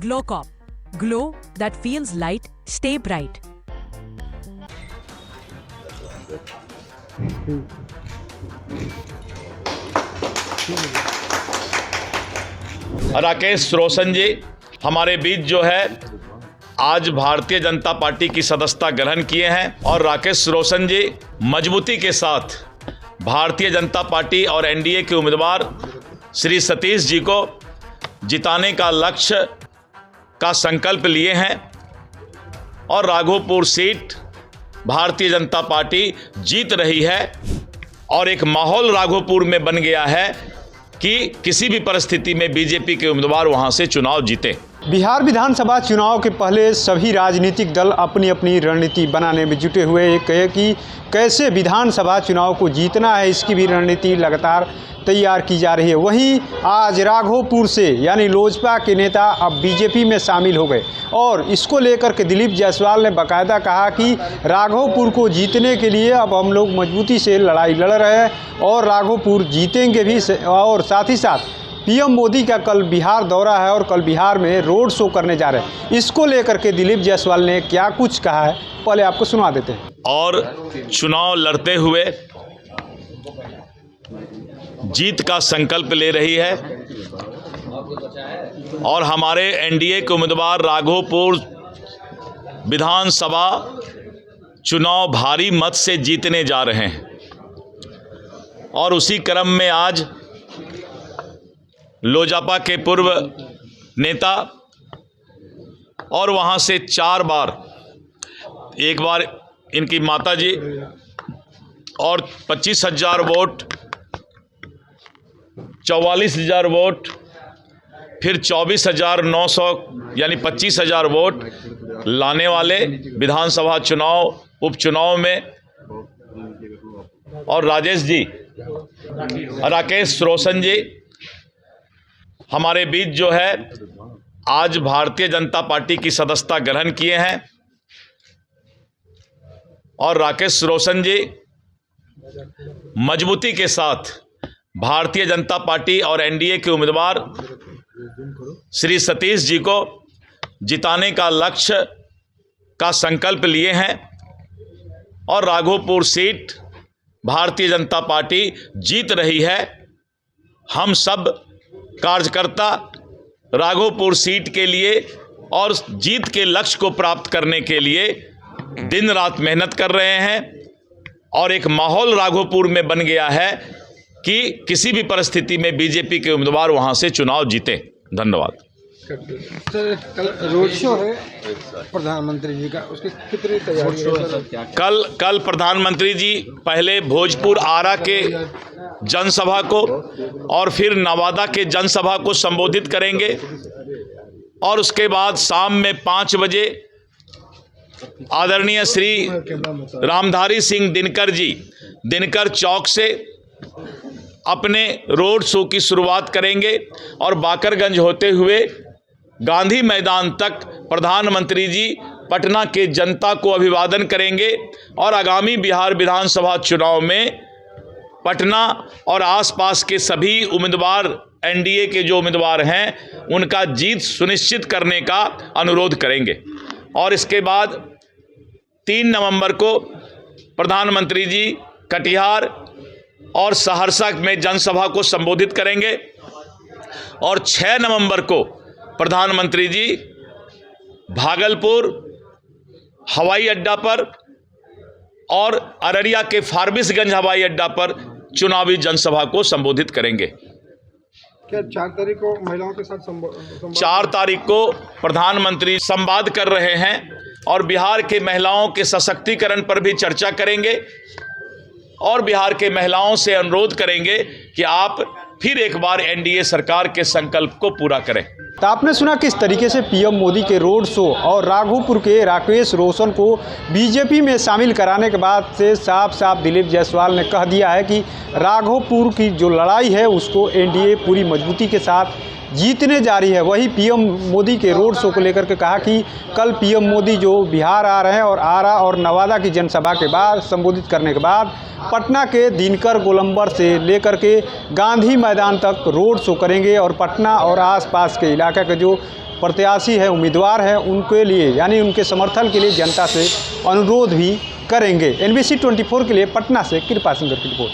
GlowCop. Glow that feels light, stay bright. Rakesh Roshan जी हमारे बीच जो है आज भारतीय जनता पार्टी की सदस्यता ग्रहण किए हैं और राकेश रोशन जी मजबूती के साथ भारतीय जनता पार्टी और एनडीए के उम्मीदवार श्री सतीश जी को जिताने का लक्ष्य का संकल्प लिए हैं और राघोपुर सीट भारतीय जनता पार्टी जीत रही है और एक माहौल राघोपुर में बन गया है कि किसी भी परिस्थिति में बीजेपी के उम्मीदवार वहां से चुनाव जीते। बिहार विधानसभा चुनाव के पहले सभी राजनीतिक दल अपनी अपनी रणनीति बनाने में जुटे हुए हैं कि कैसे विधानसभा चुनाव को जीतना है, इसकी भी रणनीति लगातार तैयार की जा रही है। वहीं आज राघोपुर से यानी लोजपा के नेता अब बीजेपी में शामिल हो गए और इसको लेकर के दिलीप जायसवाल ने बाकायदा कहा कि राघोपुर को जीतने के लिए अब हम लोग मजबूती से लड़ाई लड़ रहे हैं और राघोपुर जीतेंगे भी। और साथ ही साथ पीएम मोदी का कल बिहार दौरा है और कल बिहार में रोड शो करने जा रहे हैं। इसको लेकर के दिलीप जायसवाल ने क्या कुछ कहा है पहले आपको सुना देते हैं। और चुनाव लड़ते हुए जीत का संकल्प ले रही है और हमारे एनडीए के उम्मीदवार राघोपुर विधानसभा चुनाव भारी मत से जीतने जा रहे हैं। और उसी क्रम में आज लोजपा के पूर्व नेता और वहां से 4 बार, एक बार इनकी माताजी और 25,000 वोट, 44,000 वोट, फिर 24,900 यानी 25,000 वोट लाने वाले विधानसभा चुनाव उपचुनाव में। और राकेश रोशन जी हमारे बीच जो है आज भारतीय जनता पार्टी की सदस्यता ग्रहण किए हैं और राकेश रोशन जी मजबूती के साथ भारतीय जनता पार्टी और एनडीए के उम्मीदवार श्री सतीश जी को जिताने का लक्ष्य का संकल्प लिए हैं और राघोपुर सीट भारतीय जनता पार्टी जीत रही है। हम सब कार्यकर्ता राघोपुर सीट के लिए और जीत के लक्ष्य को प्राप्त करने के लिए दिन रात मेहनत कर रहे हैं और एक माहौल राघोपुर में बन गया है कि किसी भी परिस्थिति में बीजेपी के उम्मीदवार वहां से चुनाव जीते। धन्यवाद। सर कल रोड शो है प्रधानमंत्री जी का, उसकी कितनी तैयारी है? कल प्रधानमंत्री जी पहले भोजपुर आरा के जनसभा को और फिर नवादा के जनसभा को संबोधित करेंगे और उसके बाद शाम में 5 बजे आदरणीय श्री रामधारी सिंह दिनकर जी दिनकर चौक से अपने रोड शो की शुरुआत करेंगे और बाकरगंज होते हुए गांधी मैदान तक प्रधानमंत्री जी पटना के जनता को अभिवादन करेंगे और आगामी बिहार विधानसभा चुनाव में पटना और आसपास के सभी उम्मीदवार एनडीए के जो उम्मीदवार हैं उनका जीत सुनिश्चित करने का अनुरोध करेंगे। और इसके बाद 3 नवंबर को प्रधानमंत्री जी कटिहार और सहरसा में जनसभा को संबोधित करेंगे और 6 नवंबर को प्रधानमंत्री जी भागलपुर हवाई अड्डा पर और अररिया के फारबिसगंज हवाई अड्डा पर चुनावी जनसभा को संबोधित करेंगे। क्या 4 तारीख को महिलाओं के साथ संवाद? 4 तारीख को प्रधानमंत्री संवाद कर रहे हैं और बिहार के महिलाओं के सशक्तिकरण पर भी चर्चा करेंगे और बिहार के महिलाओं से अनुरोध करेंगे कि आप फिर एक बार एनडीए सरकार के संकल्प को पूरा करें। तो आपने सुना किस तरीके से पीएम मोदी के रोड शो और राघोपुर के राकेश रोशन को बीजेपी में शामिल कराने के बाद से साफ साफ दिलीप जायसवाल ने कह दिया है कि राघोपुर की जो लड़ाई है उसको एनडीए पूरी मजबूती के साथ जीतने जा रही है। वही पीएम मोदी के रोड शो को लेकर के कहा कि कल पीएम मोदी जो बिहार आ रहे हैं और आरा और नवादा की जनसभा के बाद संबोधित करने के बाद पटना के दिनकर गोलंबर से लेकर के गांधी मैदान तक रोड शो करेंगे और पटना और आसपास के इलाके के जो प्रत्याशी है, उम्मीदवार है, उनके लिए यानी उनके समर्थन के लिए जनता से अनुरोध भी करेंगे। NBC 24 के लिए पटना से कृपा सिंह की रिपोर्ट।